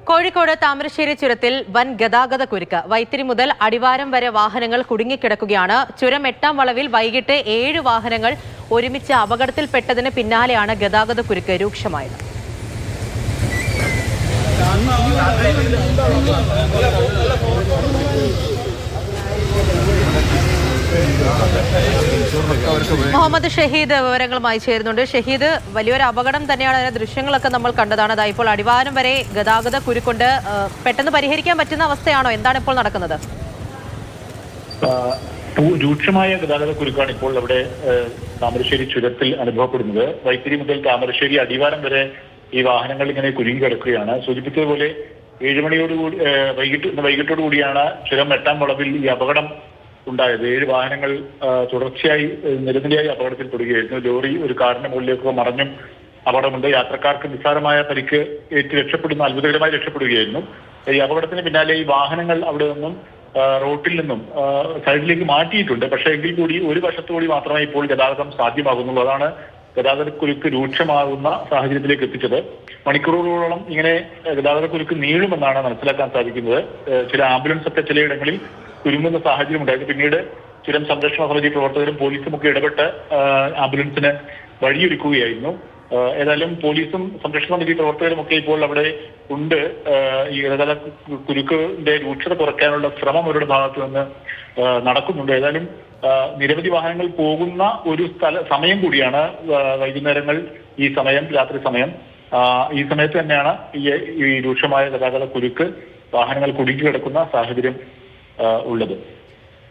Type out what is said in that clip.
കോഴിക്കോട് താമരശ്ശേരി ചുരത്തിൽ വൻ ഗതാഗത കുരുക്ക്. വൈത്തിരി മുതൽ അടിവാരം വരെ വാഹനങ്ങൾ കുടുങ്ങിക്കിടക്കുകയാണ്. ചുരം 8-ാം വളവിൽ വൈകിട്ട് 7 വാഹനങ്ങൾ ഒരുമിച്ച് അപകടത്തിൽപ്പെട്ടതിന് പിന്നാലെയാണ് ഗതാഗത കുരുക്ക് രൂക്ഷമായത്. മുഹമ്മദ് ഷഹീദ് വിവരങ്ങളുമായി ചേരുന്നുണ്ട്. ഷഹീദ്, വലിയൊരു അപകടം തന്നെയാണ്. അതിന്റെ ദൃശ്യങ്ങളൊക്കെ നമ്മൾ കണ്ടതാണ്. അതാ ഇപ്പോൾ അടിവാരം വരെ ഗതാഗത കുരുക്കൊണ്ട് പെട്ടെന്ന് പരിഹരിക്കാൻ പറ്റുന്ന അവസ്ഥയാണോ? എന്താണ് ഇപ്പോൾ നടക്കുന്നത്? രൂക്ഷമായ ഗതാഗത കുരുക്കാണ് ഇപ്പോൾ അവിടെ താമരശ്ശേരി ചുരത്തിൽ അനുഭവപ്പെടുന്നത്. വൈത്തിരി മുതൽ താമരശ്ശേരി അടിവാരം വരെ ഈ വാഹനങ്ങൾ ഇങ്ങനെ കുരുങ്ങി കിടക്കുകയാണ്. സൂചിപ്പിച്ചതുപോലെ 7 മണിയോടുകൂടി വൈകിട്ടോടുകൂടിയാണ് ചുരം 8-ാം വളവിൽ ഈ അപകടം ഉണ്ടായത്. 7 വാഹനങ്ങൾ തുടർച്ചയായി നിരനിരയായി അപകടത്തിൽപ്പെടുകയായിരുന്നു. ലോറി ഒരു കാറിന്റെ മുകളിലേക്ക് മറഞ്ഞും അപകടമുണ്ട്. യാത്രക്കാർക്ക് നിസ്സാരമായ പരിക്ക് ഏറ്റ് അത്ഭുതകരമായി രക്ഷപ്പെടുകയായിരുന്നു. ഈ അപകടത്തിന് പിന്നാലെ ഈ വാഹനങ്ങൾ അവിടെ നിന്നും റോട്ടിൽ നിന്നും സൈഡിലേക്ക് മാറ്റിയിട്ടുണ്ട്. പക്ഷേ എങ്കിൽ കൂടി ഒരു വശത്തുകൂടി മാത്രമേ ഇപ്പോൾ ഗതാഗതം സാധ്യമാകുന്നുള്ളൂ. അതാണ് ഗതാഗതക്കുരുക്ക് രൂക്ഷമാകുന്ന സാഹചര്യത്തിലേക്ക് എത്തിച്ചത്. മണിക്കൂറുകളോളം ഇങ്ങനെ ഗതാഗതക്കുരുക്ക് നീളുമെന്നാണ് മനസ്സിലാക്കാൻ സാധിക്കുന്നത്. ചില ആംബുലൻസ് ഒക്കെ ചിലയിടങ്ങളിൽ കുരുങ്ങുന്ന സാഹചര്യം ഉണ്ടായിരുന്നു. പിന്നീട് ചുരം സംരക്ഷണ സമിതി പ്രവർത്തകരും പോലീസും ഒക്കെ ഇടപെട്ട് ആംബുലൻസിന് വഴിയൊരുക്കുകയായിരുന്നു. ഏതായാലും പോലീസും സംരക്ഷണ സമിതി പ്രവർത്തകരും ഒക്കെ ഇപ്പോൾ അവിടെ ഉണ്ട്. ഈ ഗതാഗത കുരുക്കിന്റെ രൂക്ഷത കുറയ്ക്കാനുള്ള ശ്രമം അവരുടെ ഭാഗത്തു നിന്ന് നടക്കുന്നുണ്ട്. ഏതായാലും നിരവധി വാഹനങ്ങൾ പോകുന്ന ഒരു സമയം കൂടിയാണ് വൈകുന്നേരങ്ങൾ, ഈ സമയം, രാത്രി സമയം. ഈ സമയത്ത് തന്നെയാണ് ഈ രൂക്ഷമായ ഗതാഗത കുരുക്ക്, വാഹനങ്ങൾ കുടുങ്ങി കിടക്കുന്ന സാഹചര്യം ഉള്ളത്.